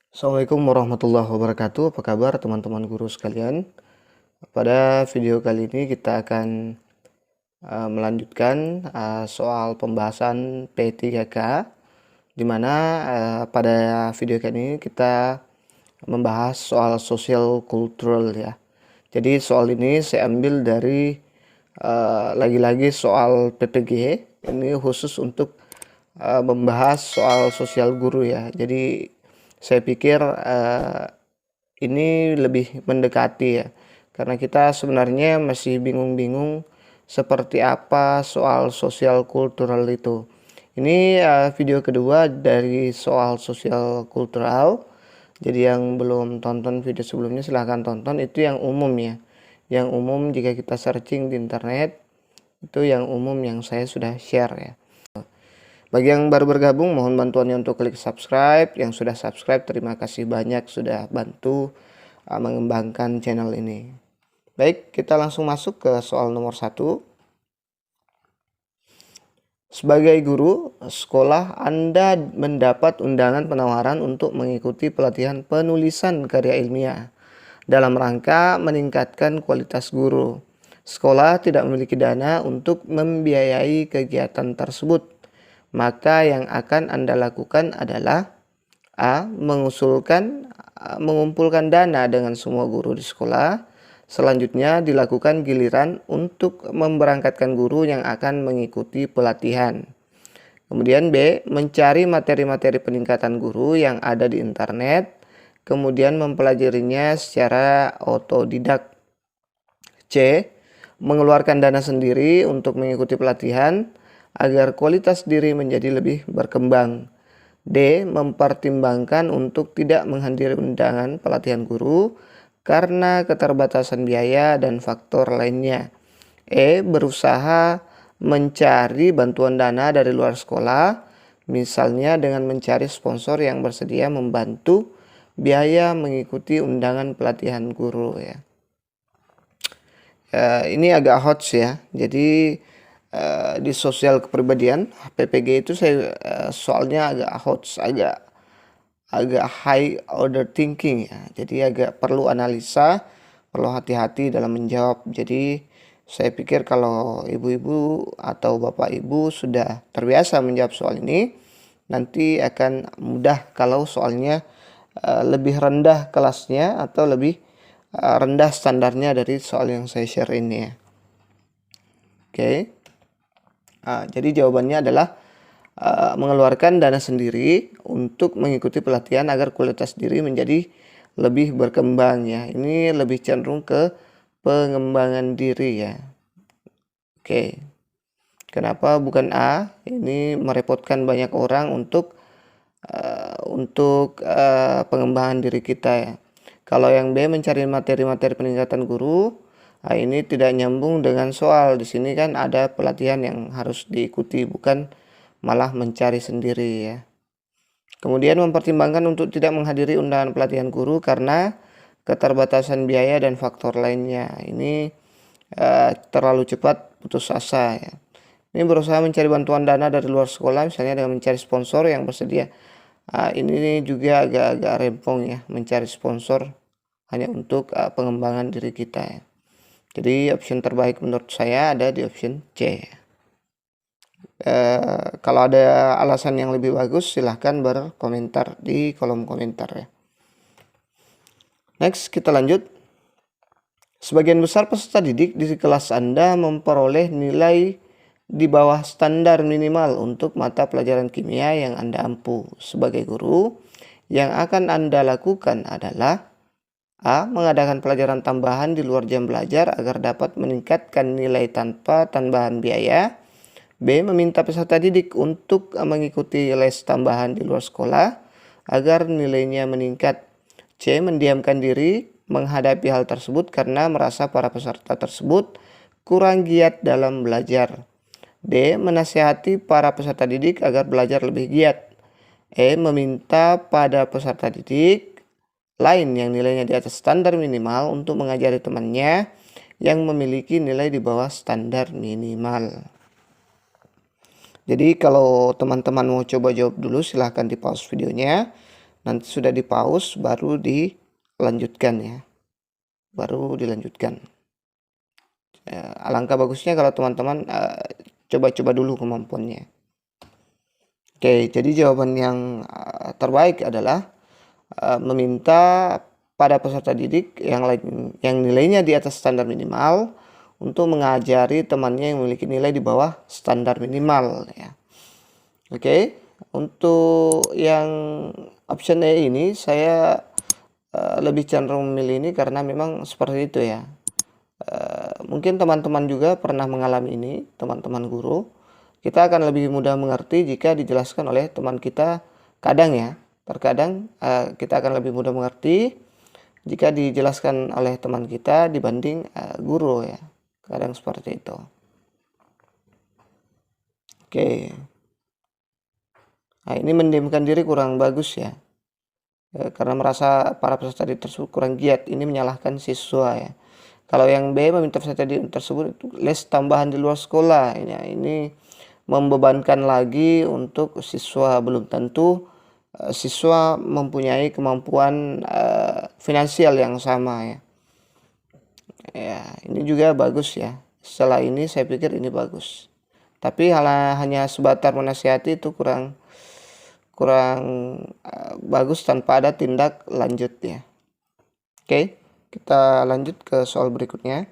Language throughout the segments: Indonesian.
Assalamualaikum warahmatullahi wabarakatuh. Apa kabar teman-teman guru sekalian? Pada video kali ini kita akan melanjutkan soal pembahasan P3K, di mana pada video kali ini kita membahas soal sosial kultural ya. Jadi soal ini saya ambil dari lagi-lagi soal PPG. Ini khusus untuk membahas soal sosial guru ya. Jadi saya pikir ini lebih mendekati ya, karena kita sebenarnya masih bingung-bingung seperti apa soal sosial kultural itu. Ini video kedua dari soal sosial kultural. Jadi yang belum tonton video sebelumnya silahkan tonton, itu yang umum ya. Yang umum jika kita searching di internet, itu yang umum yang saya sudah share ya. Bagi yang baru bergabung, mohon bantuannya untuk klik subscribe. Yang sudah subscribe, terima kasih banyak sudah bantu mengembangkan channel ini. Baik, kita langsung masuk ke soal nomor 1. Sebagai guru sekolah, Anda mendapat undangan penawaran untuk mengikuti pelatihan penulisan karya ilmiah dalam rangka meningkatkan kualitas guru. Sekolah tidak memiliki dana untuk membiayai kegiatan tersebut. Maka yang akan Anda lakukan adalah A. Mengumpulkan dana dengan semua guru di sekolah. Selanjutnya dilakukan giliran untuk memberangkatkan guru yang akan mengikuti pelatihan. Kemudian B. Mencari materi-materi peningkatan guru yang ada di internet, kemudian mempelajarinya secara otodidak. C. Mengeluarkan dana sendiri untuk mengikuti pelatihan agar kualitas diri menjadi lebih berkembang. D. Mempertimbangkan untuk tidak menghadiri undangan pelatihan guru karena keterbatasan biaya dan faktor lainnya. E. Berusaha mencari bantuan dana dari luar sekolah, misalnya dengan mencari sponsor yang bersedia membantu biaya mengikuti undangan pelatihan guru ya. Ini agak hot ya. Jadi di sosial kepribadian PPG itu saya soalnya agak hot, agak high order thinking ya. Jadi agak perlu analisa, perlu hati-hati dalam menjawab. Jadi saya pikir kalau ibu-ibu atau bapak ibu sudah terbiasa menjawab soal ini, nanti akan mudah kalau soalnya lebih rendah kelasnya atau lebih rendah standarnya dari soal yang saya share ini ya. Oke. Jadi jawabannya adalah mengeluarkan dana sendiri untuk mengikuti pelatihan agar kualitas diri menjadi lebih berkembang ya. Ini lebih cenderung ke pengembangan diri ya. Oke. Kenapa bukan A? Ini merepotkan banyak orang untuk pengembangan diri kita ya. Kalau yang B mencari materi-materi peningkatan guru, ini tidak nyambung dengan soal. Di sini kan ada pelatihan yang harus diikuti, bukan malah mencari sendiri ya. Kemudian mempertimbangkan untuk tidak menghadiri undangan pelatihan guru karena keterbatasan biaya dan faktor lainnya. Ini terlalu cepat putus asa ya. Ini berusaha mencari bantuan dana dari luar sekolah, misalnya dengan mencari sponsor yang bersedia. Ini juga agak-agak rempong ya, mencari sponsor hanya untuk pengembangan diri kita ya. Jadi option terbaik menurut saya ada di option C. Kalau ada alasan yang lebih bagus silahkan berkomentar di kolom komentar ya. Next kita lanjut. Sebagian besar peserta didik di kelas Anda memperoleh nilai di bawah standar minimal untuk mata pelajaran kimia yang Anda ampu. Sebagai guru, yang akan Anda lakukan adalah A. Mengadakan pelajaran tambahan di luar jam belajar agar dapat meningkatkan nilai tanpa tambahan biaya. B. Meminta peserta didik untuk mengikuti les tambahan di luar sekolah agar nilainya meningkat. C. Mendiamkan diri menghadapi hal tersebut karena merasa para peserta tersebut kurang giat dalam belajar. D. Menasihati para peserta didik agar belajar lebih giat. E. Meminta pada peserta didik lain yang nilainya di atas standar minimal untuk mengajari temannya yang memiliki nilai di bawah standar minimal. Jadi kalau teman-teman mau coba jawab dulu silahkan di pause videonya. Nanti sudah di pause baru dilanjutkan ya. Alangkah bagusnya kalau teman-teman coba-coba dulu kemampuannya. Oke, jadi jawaban yang terbaik adalah meminta pada peserta didik yang nilainya di atas standar minimal untuk mengajari temannya yang memiliki nilai di bawah standar minimal ya. Oke, untuk yang option A ini saya lebih cenderung memilih ini karena memang seperti itu ya. Mungkin teman-teman juga pernah mengalami ini, teman-teman guru. Kita akan lebih mudah mengerti jika dijelaskan oleh teman kita. Terkadang kita akan lebih mudah mengerti jika dijelaskan oleh teman kita dibanding guru ya. Kadang seperti itu. Oke. Nah, ini mendiamkan diri kurang bagus ya. Karena merasa para peserta didik tersebut kurang giat. Ini menyalahkan siswa ya. Kalau yang B meminta peserta didik tersebut itu les tambahan di luar sekolah. Ini membebankan lagi untuk siswa. Belum tentu siswa mempunyai kemampuan finansial yang sama ya. Ya, ini juga bagus ya. Setelah ini saya pikir ini bagus. Tapi hanya sebatas menasihati itu kurang bagus tanpa ada tindak lanjut ya. Oke, kita lanjut ke soal berikutnya.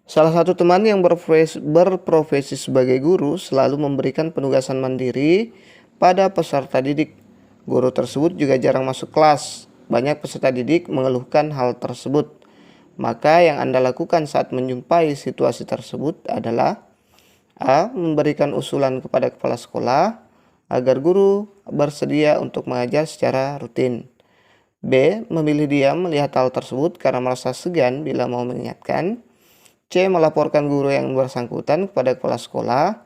Salah satu teman yang berprofesi sebagai guru selalu memberikan penugasan mandiri pada peserta didik. Guru tersebut juga jarang masuk kelas. Banyak peserta didik mengeluhkan hal tersebut. Maka yang Anda lakukan saat menjumpai situasi tersebut adalah A. Memberikan usulan kepada kepala sekolah agar guru bersedia untuk mengajar secara rutin. B. Memilih diam melihat hal tersebut karena merasa segan bila mau mengingatkan. C. Melaporkan guru yang bersangkutan kepada kepala sekolah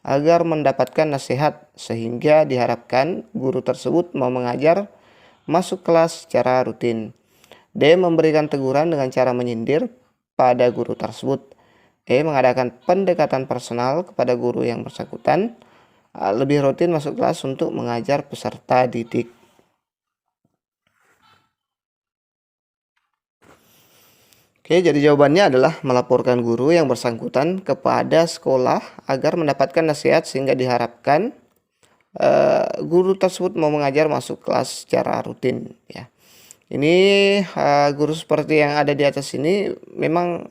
agar mendapatkan nasihat sehingga diharapkan guru tersebut mau mengajar masuk kelas secara rutin. D. Memberikan teguran dengan cara menyindir pada guru tersebut. E. Mengadakan pendekatan personal kepada guru yang bersangkutan lebih rutin masuk kelas untuk mengajar peserta didik. Oke, jadi jawabannya adalah melaporkan guru yang bersangkutan kepada sekolah agar mendapatkan nasihat sehingga diharapkan guru tersebut mau mengajar masuk kelas secara rutin ya. Ini guru seperti yang ada di atas ini memang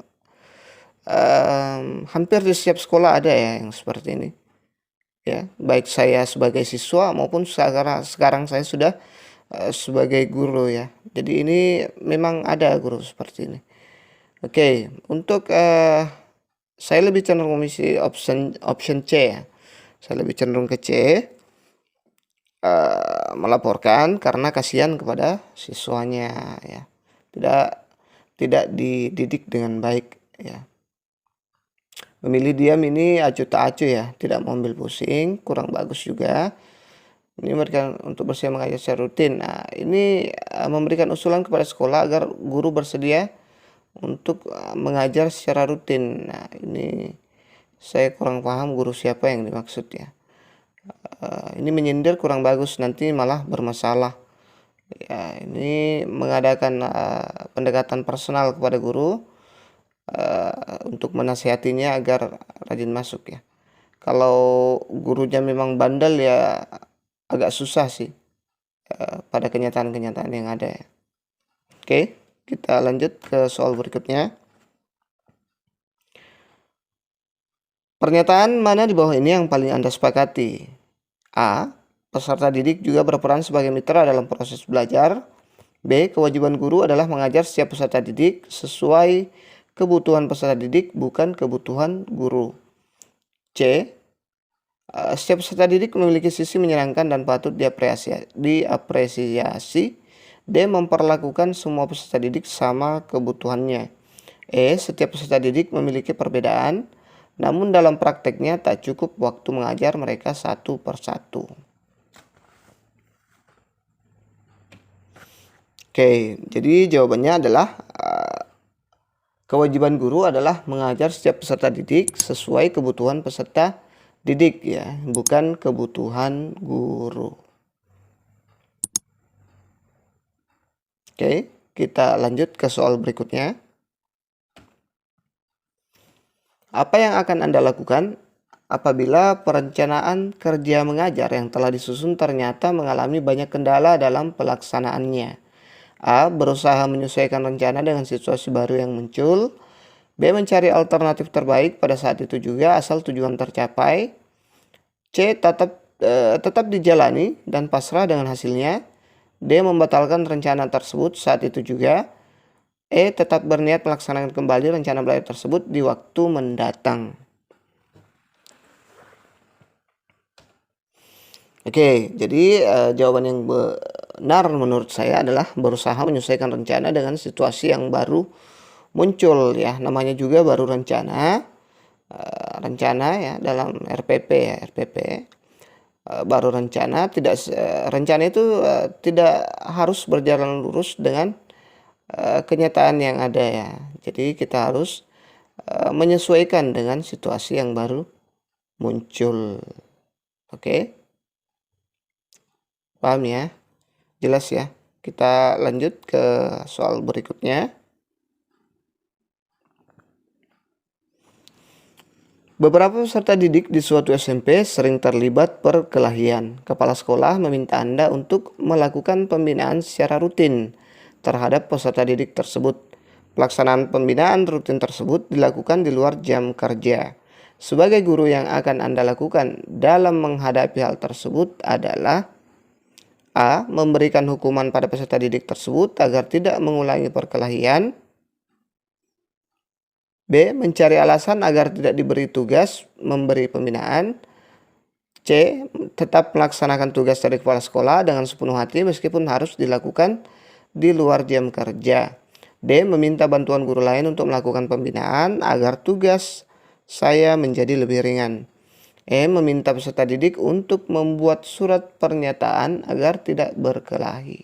hampir di setiap sekolah ada ya yang seperti ini ya, baik saya sebagai siswa maupun sekarang saya sudah sebagai guru ya. Jadi ini memang ada guru seperti ini. Oke, untuk saya lebih cenderung memilih option C ya. Saya lebih cenderung ke C, melaporkan karena kasihan kepada siswanya ya. Tidak dididik dengan baik ya. Memilih diam ini acuh tak acuh ya, tidak mau ambil pusing, kurang bagus juga. Ini memberikan untuk bersedia mengajar secara rutin. Nah, ini memberikan usulan kepada sekolah agar guru bersedia untuk mengajar secara rutin. Nah, ini saya kurang paham guru siapa yang dimaksud ya. Ini menyindir kurang bagus, nanti malah bermasalah. Ya, ini mengadakan pendekatan personal kepada guru untuk menasihatinya agar rajin masuk ya. Kalau gurunya memang bandel ya agak susah sih pada kenyataan-kenyataan yang ada ya. Oke. Kita lanjut ke soal berikutnya. Pernyataan mana di bawah ini yang paling Anda sepakati? A. Peserta didik juga berperan sebagai mitra dalam proses belajar. B. Kewajiban guru adalah mengajar setiap peserta didik sesuai kebutuhan peserta didik, bukan kebutuhan guru. C. Setiap peserta didik memiliki sisi menyenangkan dan patut diapresiasi. D. Memperlakukan semua peserta didik sama kebutuhannya. E. Setiap peserta didik memiliki perbedaan, namun dalam prakteknya tak cukup waktu mengajar mereka satu persatu. Oke, jadi jawabannya adalah kewajiban guru adalah mengajar setiap peserta didik sesuai kebutuhan peserta didik ya, bukan kebutuhan guru. Oke, kita lanjut ke soal berikutnya. Apa yang akan Anda lakukan apabila perencanaan kerja mengajar yang telah disusun ternyata mengalami banyak kendala dalam pelaksanaannya? A. Berusaha menyesuaikan rencana dengan situasi baru yang muncul. B. Mencari alternatif terbaik pada saat itu juga asal tujuan tercapai. C. Tetap dijalani dan pasrah dengan hasilnya. D. Membatalkan rencana tersebut saat itu juga. E. Tetap berniat melaksanakan kembali rencana belajar tersebut di waktu mendatang. Oke, jadi jawaban yang benar menurut saya adalah berusaha menyesuaikan rencana dengan situasi yang baru muncul ya. Namanya juga baru rencana, rencana ya dalam RPP ya, RPP. Baru rencana rencana itu tidak harus berjalan lurus dengan kenyataan yang ada ya. Jadi kita harus menyesuaikan dengan situasi yang baru muncul. Oke. Paham ya? Jelas ya? Kita lanjut ke soal berikutnya. Beberapa peserta didik di suatu SMP sering terlibat perkelahian. Kepala sekolah meminta Anda untuk melakukan pembinaan secara rutin terhadap peserta didik tersebut. Pelaksanaan pembinaan rutin tersebut dilakukan di luar jam kerja. Sebagai guru yang akan Anda lakukan dalam menghadapi hal tersebut adalah A. Memberikan hukuman pada peserta didik tersebut agar tidak mengulangi perkelahian. B. Mencari alasan agar tidak diberi tugas memberi pembinaan. C. Tetap melaksanakan tugas dari kepala sekolah dengan sepenuh hati meskipun harus dilakukan di luar jam kerja. D. Meminta bantuan guru lain untuk melakukan pembinaan agar tugas saya menjadi lebih ringan. E. Meminta peserta didik untuk membuat surat pernyataan agar tidak berkelahi.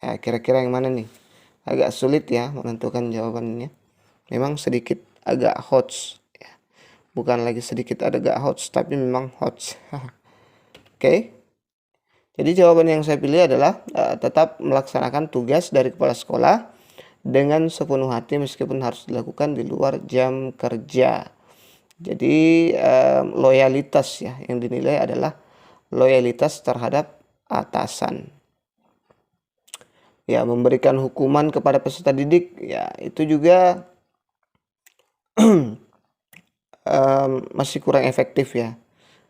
Nah, kira-kira yang mana nih? Agak sulit ya menentukan jawabannya. Memang sedikit agak hot ya. Bukan lagi sedikit agak hot, tapi memang hot. Oke. Jadi jawaban yang saya pilih adalah tetap melaksanakan tugas dari kepala sekolah dengan sepenuh hati meskipun harus dilakukan di luar jam kerja. Jadi loyalitas ya yang dinilai adalah loyalitas terhadap atasan. Ya, memberikan hukuman kepada peserta didik ya itu juga masih kurang efektif ya.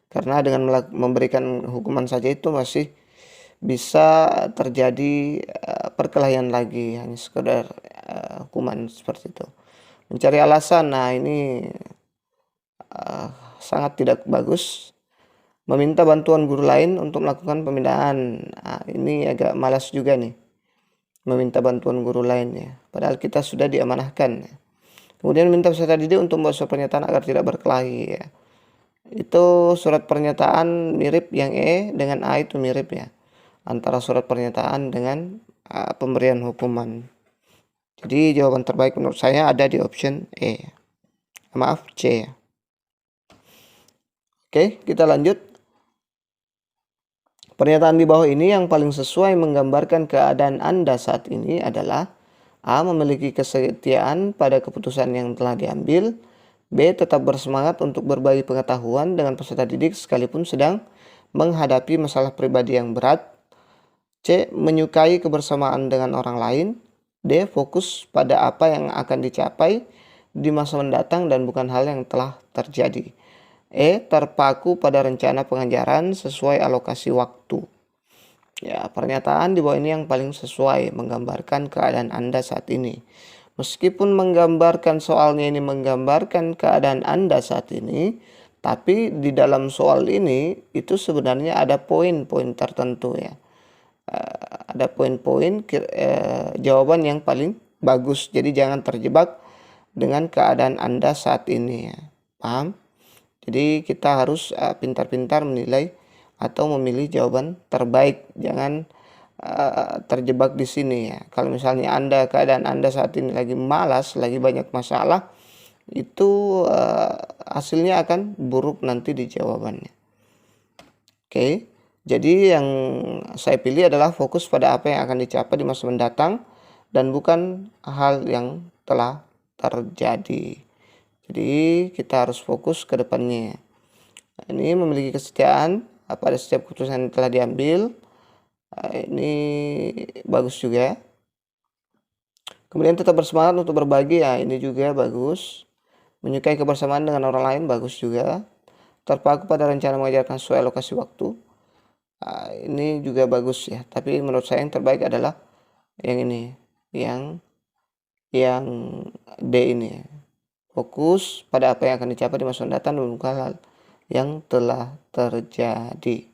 Karena dengan memberikan hukuman saja itu masih bisa terjadi perkelahian lagi, hanya sekedar hukuman seperti itu. Mencari alasan, nah ini sangat tidak bagus. Meminta bantuan guru lain untuk melakukan pembinaan, nah, ini agak malas juga nih. Meminta bantuan guru lain ya, padahal kita sudah diamanahkan. Kemudian minta peserta didik untuk membuat surat pernyataan agar tidak berkelahi ya. Itu surat pernyataan mirip yang E dengan A itu mirip ya. Antara surat pernyataan dengan pemberian hukuman. Jadi jawaban terbaik menurut saya ada di option E. Maaf, C ya. Oke, kita lanjut. Pernyataan di bawah ini yang paling sesuai menggambarkan keadaan Anda saat ini adalah A. Memiliki kesetiaan pada keputusan yang telah diambil. B. Tetap bersemangat untuk berbagi pengetahuan dengan peserta didik sekalipun sedang menghadapi masalah pribadi yang berat. C. Menyukai kebersamaan dengan orang lain. D. Fokus pada apa yang akan dicapai di masa mendatang dan bukan hal yang telah terjadi. E. Terpaku pada rencana pengajaran sesuai alokasi waktu. Ya, pernyataan di bawah ini yang paling sesuai menggambarkan keadaan Anda saat ini. Meskipun menggambarkan soalnya ini menggambarkan keadaan Anda saat ini, tapi di dalam soal ini itu sebenarnya ada poin-poin tertentu ya. Ada poin-poin jawaban yang paling bagus. Jadi jangan terjebak dengan keadaan Anda saat ini ya. Paham? Jadi kita harus pintar-pintar menilai atau memilih jawaban terbaik. Jangan terjebak di sini ya. Kalau misalnya keadaan Anda saat ini lagi malas, lagi banyak masalah, itu hasilnya akan buruk nanti di jawabannya. Oke, Jadi yang saya pilih adalah fokus pada apa yang akan dicapai di masa mendatang dan bukan hal yang telah terjadi. Jadi kita harus fokus ke depannya. Ini memiliki kesetiaan pada setiap keputusan yang telah diambil. Ini bagus juga. Kemudian tetap bersemangat untuk berbagi, ya ini juga bagus. Menyukai kebersamaan dengan orang lain, bagus juga. Terpaku pada rencana mengajarkan sesuai alokasi waktu, ini juga bagus ya. Tapi menurut saya yang terbaik adalah yang ini, yang D ini. Fokus pada apa yang akan dicapai di masa mendatang dan bukan hal yang telah terjadi.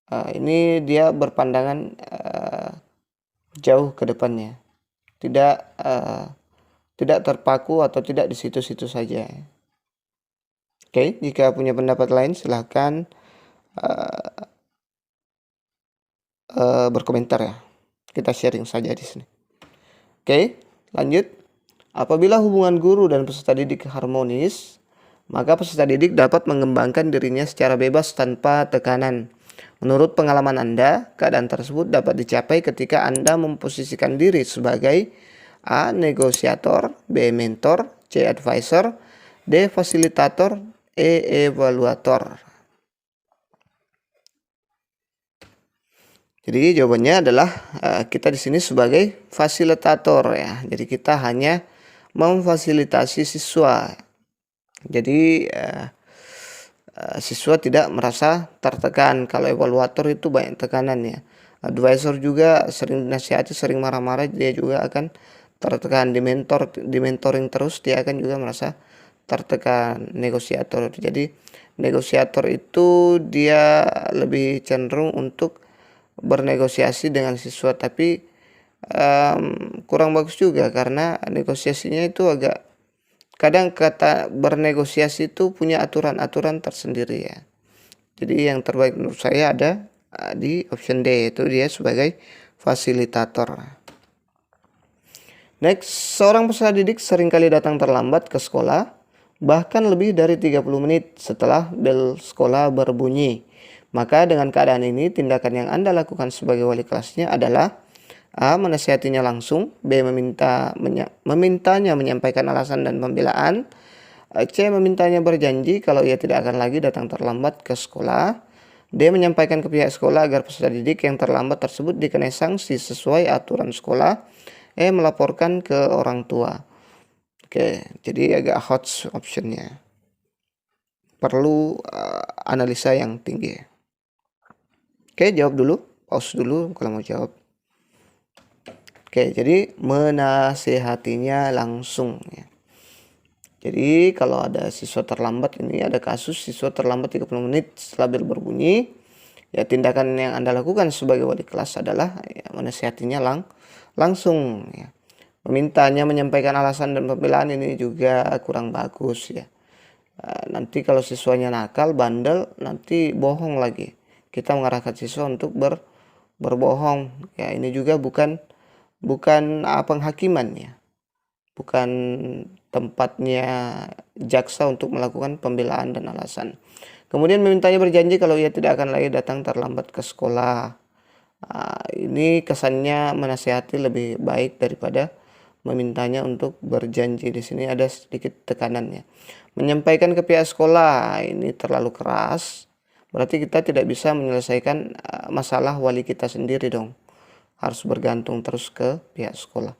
Ini dia berpandangan jauh ke depannya, tidak terpaku atau tidak di situ-situ saja. Oke, jika punya pendapat lain silahkan berkomentar ya. Kita sharing saja di sini. Oke, lanjut. Apabila hubungan guru dan peserta didik harmonis, maka peserta didik dapat mengembangkan dirinya secara bebas tanpa tekanan. Menurut pengalaman Anda, keadaan tersebut dapat dicapai ketika Anda memposisikan diri sebagai A. Negosiator, B. Mentor, C. Advisor, D. Fasilitator, E. Evaluator. Jadi jawabannya adalah kita di sini sebagai fasilitator ya. Jadi kita hanya memfasilitasi siswa. Jadi siswa tidak merasa tertekan. Kalau evaluator itu banyak tekanan ya. Advisor juga sering nasihati, sering marah-marah, dia juga akan tertekan. Di mentoring terus, dia akan juga merasa tertekan. Negosiator, jadi negosiator itu dia lebih cenderung untuk bernegosiasi dengan siswa, tapi kurang bagus juga karena negosiasinya itu agak, kadang kata bernegosiasi itu punya aturan-aturan tersendiri ya. Jadi yang terbaik menurut saya ada di option D, yaitu dia sebagai fasilitator. Next, seorang peserta didik seringkali datang terlambat ke sekolah, bahkan lebih dari 30 menit setelah bel sekolah berbunyi. Maka dengan keadaan ini, tindakan yang Anda lakukan sebagai wali kelasnya adalah A. Menasihatinya langsung, B. Memintanya menyampaikan alasan dan pembelaan, C. Memintanya berjanji kalau ia tidak akan lagi datang terlambat ke sekolah, D. Menyampaikan ke pihak sekolah agar peserta didik yang terlambat tersebut dikenai sanksi sesuai aturan sekolah, E. Melaporkan ke orang tua. Oke, jadi agak hot optionnya, perlu analisa yang tinggi. Oke, jawab dulu, pause dulu kalau mau jawab. Oke, jadi menasehatinya langsung ya. Jadi kalau ada siswa terlambat, ini ada kasus siswa terlambat 30 menit setelah bel berbunyi, ya tindakan yang Anda lakukan sebagai wali kelas adalah ya, menasehatinya langsung ya. Memintanya menyampaikan alasan dan pembelaan, ini juga kurang bagus ya. Nanti kalau siswanya nakal, bandel, nanti bohong lagi. Kita mengarahkan siswa untuk berbohong ya, ini juga bukan penghakiman ya, bukan tempatnya jaksa untuk melakukan pembelaan dan alasan. Kemudian memintanya berjanji kalau ia tidak akan lagi datang terlambat ke sekolah. Ini kesannya menasihati lebih baik daripada memintanya untuk berjanji. Di sini ada sedikit tekanannya. Menyampaikan ke pihak sekolah, ini terlalu keras. Berarti kita tidak bisa menyelesaikan masalah wali kita sendiri dong. Harus bergantung terus ke pihak sekolah.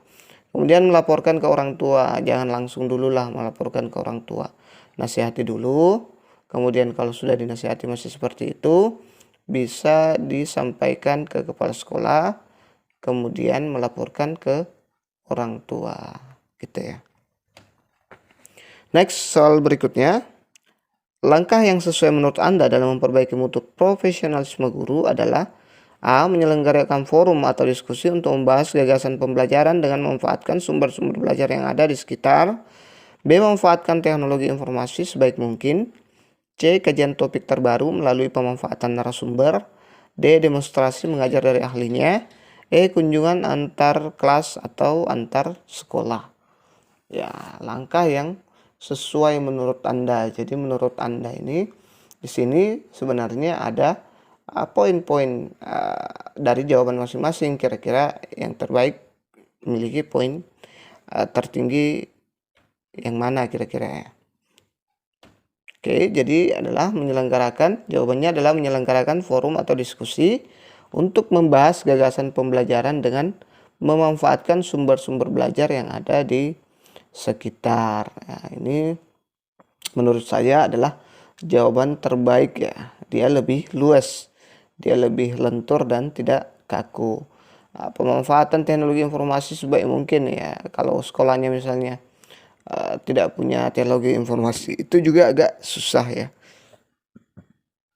Kemudian melaporkan ke orang tua. Jangan langsung dulu lah melaporkan ke orang tua. Nasihati dulu. Kemudian kalau sudah dinasihati masih seperti itu, bisa disampaikan ke kepala sekolah. Kemudian melaporkan ke orang tua. Gitu ya. Next, soal berikutnya. Langkah yang sesuai menurut Anda dalam memperbaiki mutu profesionalisme guru adalah A. Menyelenggarakan forum atau diskusi untuk membahas gagasan pembelajaran dengan memanfaatkan sumber-sumber belajar yang ada di sekitar. B. Memanfaatkan teknologi informasi sebaik mungkin. C. Kajian topik terbaru melalui pemanfaatan narasumber. D. Demonstrasi mengajar dari ahlinya. E. Kunjungan antar kelas atau antar sekolah. Ya, langkah yang sesuai menurut Anda. Jadi menurut Anda ini di sini sebenarnya ada poin-poin dari jawaban masing-masing, kira-kira yang terbaik memiliki poin tertinggi yang mana kira-kira ya. Oke, jadi jawabannya adalah menyelenggarakan forum atau diskusi untuk membahas gagasan pembelajaran dengan memanfaatkan sumber-sumber belajar yang ada di sekitar. Nah, ini menurut saya adalah jawaban terbaik ya. Dia lebih luas, dia lebih lentur dan tidak kaku. Pemanfaatan teknologi informasi sebaik mungkin ya. Kalau sekolahnya misalnya tidak punya teknologi informasi, itu juga agak susah ya.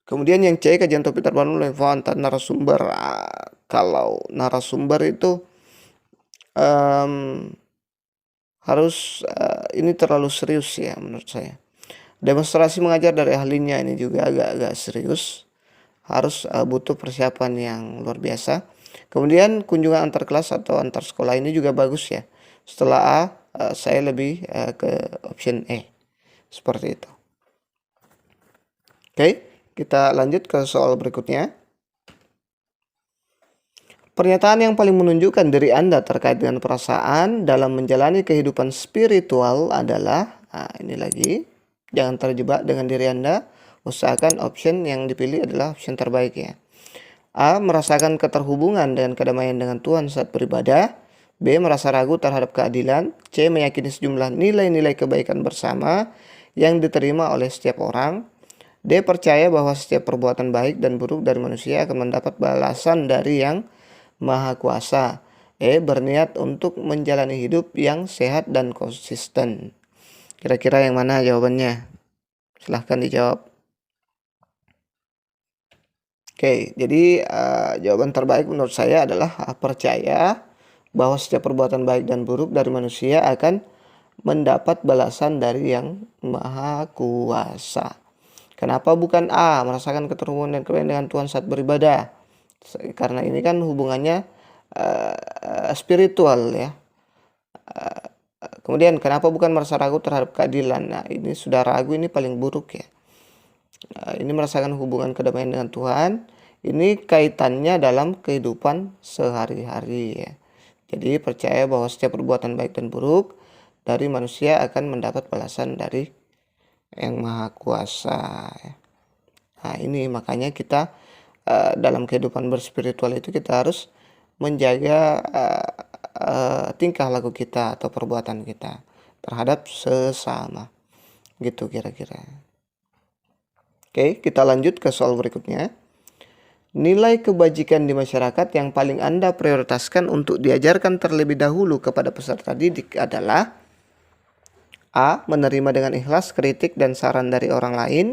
Kemudian yang C, kajian topik terbaru level antar narasumber. Kalau narasumber itu harus ini terlalu serius ya menurut saya. Demonstrasi mengajar dari ahlinya ini juga agak-agak serius, harus butuh persiapan yang luar biasa. Kemudian kunjungan antar kelas atau antar sekolah ini juga bagus ya. Setelah A, saya lebih ke option E, seperti itu. Oke, kita lanjut ke soal berikutnya. Pernyataan yang paling menunjukkan diri Anda terkait dengan perasaan dalam menjalani kehidupan spiritual adalah, ini lagi, jangan terjebak dengan diri Anda, usahakan option yang dipilih adalah option terbaik ya. A, merasakan keterhubungan dan kedamaian dengan Tuhan saat beribadah. B, merasa ragu terhadap keadilan. C, meyakini sejumlah nilai-nilai kebaikan bersama yang diterima oleh setiap orang. D, percaya bahwa setiap perbuatan baik dan buruk dari manusia akan mendapat balasan dari Yang Maha Kuasa. E, berniat untuk menjalani hidup yang sehat dan konsisten. Kira-kira yang mana jawabannya? Silahkan dijawab. Oke, jadi jawaban terbaik menurut saya adalah percaya bahwa setiap perbuatan baik dan buruk dari manusia akan mendapat balasan dari Yang Maha Kuasa. Kenapa bukan A, merasakan keterhubungan dan kedamaian dengan Tuhan saat beribadah? Karena ini kan hubungannya spiritual ya. Kemudian kenapa bukan merasa ragu terhadap keadilan? Nah, ini sudah ragu, ini paling buruk ya. Ini merasakan hubungan kedamaian dengan Tuhan. Ini kaitannya dalam kehidupan sehari-hari ya. Jadi percaya bahwa setiap perbuatan baik dan buruk dari manusia akan mendapat balasan dari Yang Maha Kuasa ya. Nah, ini makanya kita dalam kehidupan berspiritual itu kita harus menjaga tingkah laku kita atau perbuatan kita terhadap sesama, gitu kira-kira. Oke, kita lanjut ke soal berikutnya. Nilai kebajikan di masyarakat yang paling Anda prioritaskan untuk diajarkan terlebih dahulu kepada peserta didik adalah A, menerima dengan ikhlas kritik dan saran dari orang lain.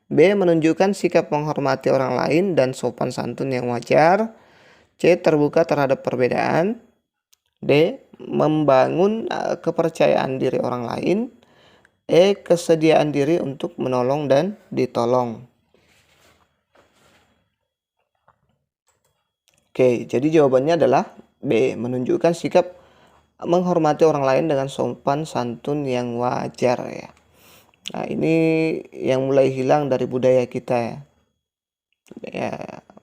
B, menunjukkan sikap menghormati orang lain dan sopan santun yang wajar. C, terbuka terhadap perbedaan. D, membangun kepercayaan diri orang lain. E, kesediaan diri untuk menolong dan ditolong. Oke, jadi jawabannya adalah B, menunjukkan sikap menghormati orang lain dengan sopan santun yang wajar ya. Nah, ini yang mulai hilang dari budaya kita ya. Ya,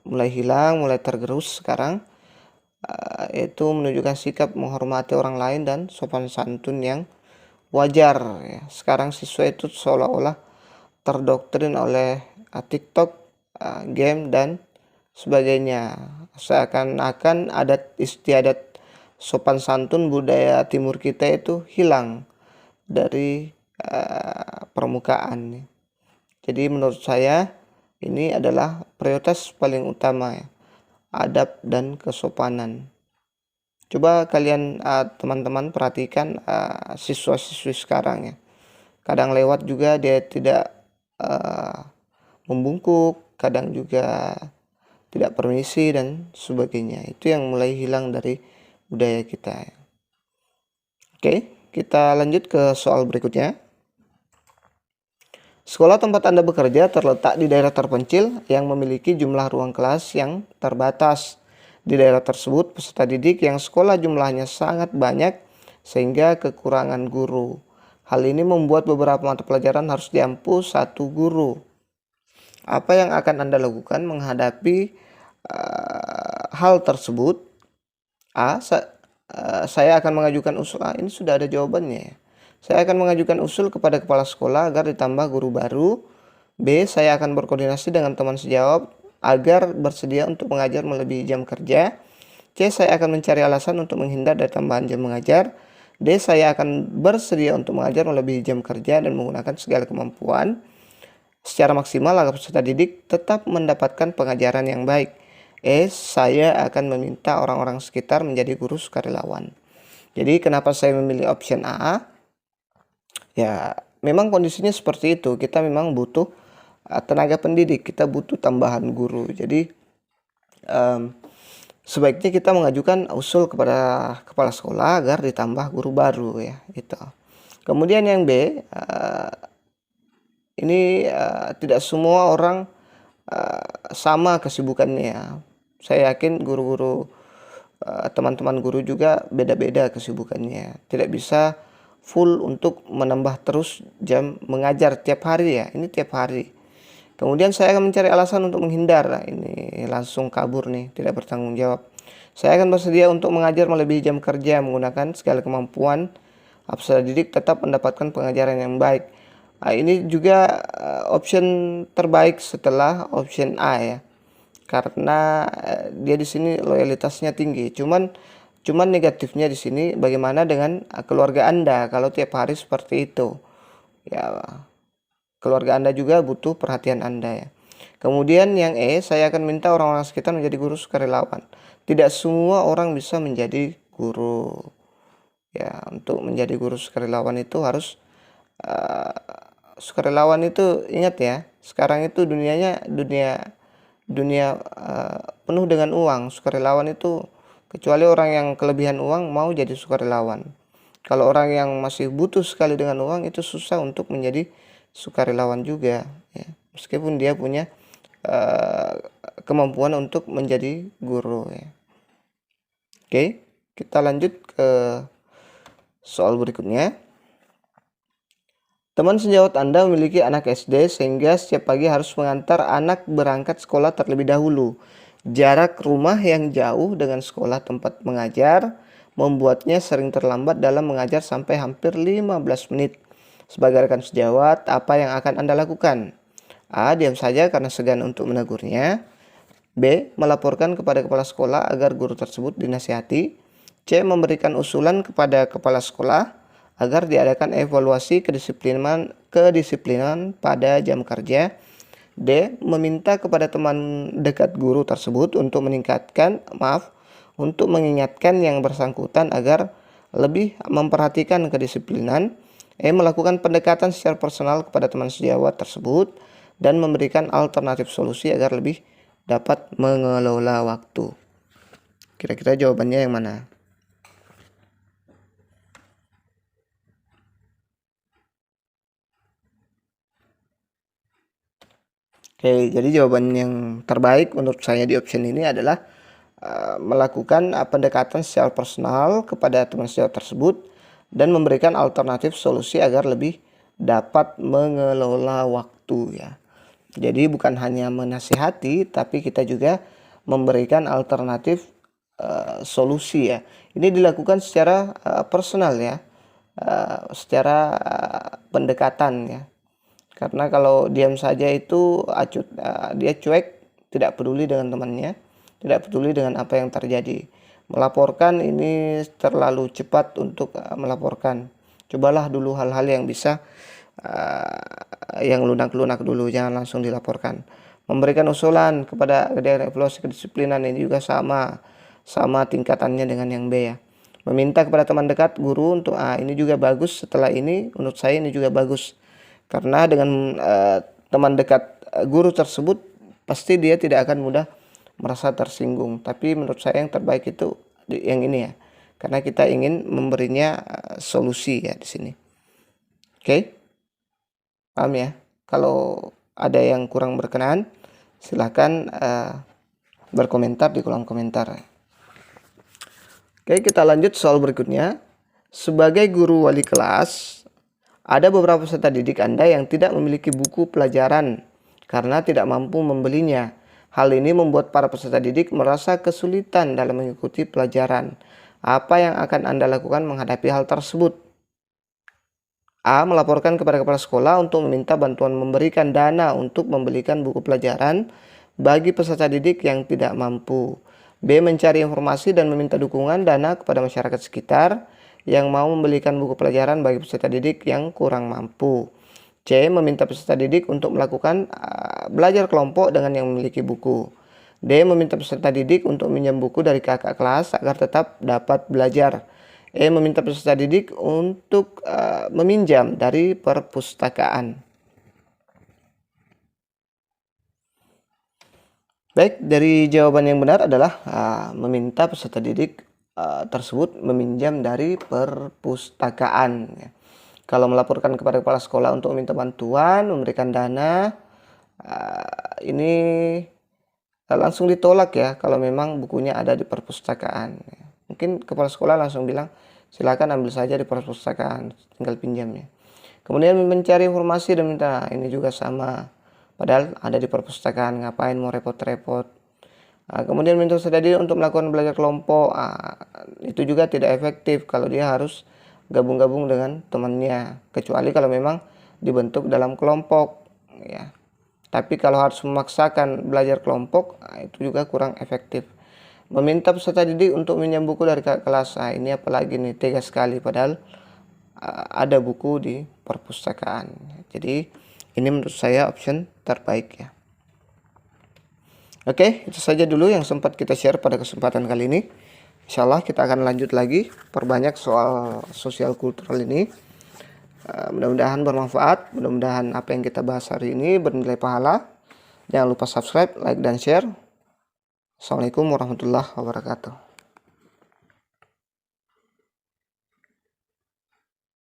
mulai hilang, mulai tergerus sekarang. Yaitu menunjukkan sikap menghormati orang lain dan sopan santun yang wajar ya. Sekarang siswa itu seolah-olah terdoktrin oleh TikTok, game dan sebagainya. Seakan-akan adat istiadat sopan santun budaya timur kita itu hilang dari permukaan. Jadi menurut saya ini adalah prioritas paling utama ya, adab dan kesopanan. Coba kalian teman-teman perhatikan siswa-siswi sekarang ya. Kadang lewat juga dia tidak membungkuk, kadang juga tidak permisi dan sebagainya. Itu yang mulai hilang dari budaya kita ya. Oke, kita lanjut ke soal berikutnya. Sekolah tempat Anda bekerja terletak di daerah terpencil yang memiliki jumlah ruang kelas yang terbatas. Di daerah tersebut, peserta didik yang sekolah jumlahnya sangat banyak sehingga kekurangan guru. Hal ini membuat beberapa mata pelajaran harus diampu satu guru. Apa yang akan Anda lakukan menghadapi hal tersebut? A. Saya akan mengajukan usul. Ini sudah ada jawabannya. Saya akan mengajukan usul kepada kepala sekolah agar ditambah guru baru. B. Saya akan berkoordinasi dengan teman sejawat agar bersedia untuk mengajar melebihi jam kerja. C. Saya akan mencari alasan untuk menghindar dari tambahan jam mengajar. D. Saya akan bersedia untuk mengajar melebihi jam kerja dan menggunakan segala kemampuan secara maksimal agar peserta didik tetap mendapatkan pengajaran yang baik. E. Saya akan meminta orang-orang sekitar menjadi guru sukarelawan. Jadi kenapa saya memilih option A? Ya, memang kondisinya seperti itu. Kita memang butuh tenaga pendidik, kita butuh tambahan guru. Jadi sebaiknya kita mengajukan usul kepada kepala sekolah agar ditambah guru baru ya, itu. Kemudian yang B, ini tidak semua orang sama kesibukannya. Saya yakin guru-guru, teman-teman guru juga beda-beda kesibukannya. Tidak bisa full untuk menambah terus jam mengajar tiap hari ya. Ini tiap hari. Kemudian saya akan mencari alasan untuk menghindar. Nah, ini langsung kabur nih, tidak bertanggung jawab. Saya akan bersedia untuk mengajar melebihi jam kerja menggunakan segala kemampuan. Peserta didik tetap mendapatkan pengajaran yang baik. Nah, ini juga option terbaik setelah option A ya. Karena dia di sini loyalitasnya tinggi. Cuman negatifnya di sini bagaimana dengan keluarga Anda kalau tiap hari seperti itu. Ya, keluarga Anda juga butuh perhatian Anda ya. Kemudian yang E, saya akan minta orang-orang sekitar menjadi guru sukarelawan. Tidak semua orang bisa menjadi guru. Ya, untuk menjadi guru sukarelawan itu harus sukarelawan itu ingat ya, sekarang itu dunia penuh dengan uang. Sukarelawan itu kecuali orang yang kelebihan uang mau jadi sukarelawan. Kalau orang yang masih butuh sekali dengan uang itu susah untuk menjadi sukarelawan juga ya. Meskipun dia punya kemampuan untuk menjadi guru ya. Oke, kita lanjut ke soal berikutnya. Teman sejawat Anda memiliki anak SD sehingga setiap pagi harus mengantar anak berangkat sekolah terlebih dahulu. Jarak rumah yang jauh dengan sekolah tempat mengajar membuatnya sering terlambat dalam mengajar sampai hampir 15 menit. Sebagai rekan sejawat, apa yang akan Anda lakukan? A. Diam saja karena segan untuk menegurnya. B. Melaporkan kepada kepala sekolah agar guru tersebut dinasihati. C. Memberikan usulan kepada kepala sekolah agar diadakan evaluasi kedisiplinan pada jam kerja. D. Meminta kepada teman dekat guru tersebut untuk mengingatkan yang bersangkutan agar lebih memperhatikan kedisiplinan. E. Melakukan pendekatan secara personal kepada teman sejawat tersebut dan memberikan alternatif solusi agar lebih dapat mengelola waktu. Kira-kira jawabannya yang mana? Oke, jadi jawaban yang terbaik menurut saya di option ini adalah melakukan pendekatan secara personal kepada teman sejawat tersebut dan memberikan alternatif solusi agar lebih dapat mengelola waktu ya. Jadi bukan hanya menasihati, tapi kita juga memberikan alternatif solusi ya. Ini dilakukan secara personal ya, secara pendekatan ya. Karena kalau diam saja itu dia cuek, tidak peduli dengan temannya, tidak peduli dengan apa yang terjadi. Melaporkan ini terlalu cepat untuk melaporkan. Cobalah dulu hal-hal yang bisa yang lunak-lunak dulu, jangan langsung dilaporkan. Memberikan usulan kepada evaluasi kedisiplinan ini juga sama tingkatannya dengan yang B ya. Meminta kepada teman dekat guru untuk ini juga bagus. Setelah ini menurut saya ini juga bagus. Karena dengan teman dekat guru tersebut pasti dia tidak akan mudah merasa tersinggung. Tapi menurut saya yang terbaik itu yang ini ya. Karena kita ingin memberinya solusi ya di sini. Oke? Paham ya? Kalau ada yang kurang berkenan, silahkan berkomentar di kolom komentar. Oke, kita lanjut soal berikutnya. Sebagai guru wali kelas, ada beberapa peserta didik Anda yang tidak memiliki buku pelajaran karena tidak mampu membelinya. Hal ini membuat para peserta didik merasa kesulitan dalam mengikuti pelajaran. Apa yang akan Anda lakukan menghadapi hal tersebut? A. Melaporkan kepada kepala sekolah untuk meminta bantuan memberikan dana untuk membelikan buku pelajaran bagi peserta didik yang tidak mampu. B. Mencari informasi dan meminta dukungan dana kepada masyarakat sekitar yang mau membelikan buku pelajaran bagi peserta didik yang kurang mampu. C. Meminta peserta didik untuk melakukan belajar kelompok dengan yang memiliki buku. D. Meminta peserta didik untuk meminjam buku dari kakak kelas agar tetap dapat belajar. E. Meminta peserta didik untuk meminjam dari perpustakaan. Baik, dari jawaban yang benar adalah meminta peserta didik tersebut meminjam dari perpustakaan. Ya. Kalau melaporkan kepada kepala sekolah untuk meminta bantuan, memberikan dana, ini langsung ditolak ya kalau memang bukunya ada di perpustakaan. Mungkin kepala sekolah langsung bilang, silakan ambil saja di perpustakaan, tinggal pinjamnya. Kemudian mencari informasi dan minta, ini juga sama. Padahal ada di perpustakaan, ngapain mau repot-repot. Kemudian minta peserta didik untuk melakukan belajar kelompok. Itu juga tidak efektif kalau dia harus gabung-gabung dengan temannya. Kecuali kalau memang dibentuk dalam kelompok. Ya. Tapi kalau harus memaksakan belajar kelompok, itu juga kurang efektif. Meminta peserta didik untuk meminjam buku dari kakak kelas. Ini apalagi nih, tegas sekali. Padahal ada buku di perpustakaan. Jadi ini menurut saya option terbaik ya. Oke, itu saja dulu yang sempat kita share pada kesempatan kali ini. Insya Allah kita akan lanjut lagi, perbanyak soal sosial kultural ini. Mudah-mudahan bermanfaat, mudah-mudahan apa yang kita bahas hari ini bernilai pahala. Jangan lupa subscribe, like, dan share. Assalamualaikum warahmatullahi wabarakatuh.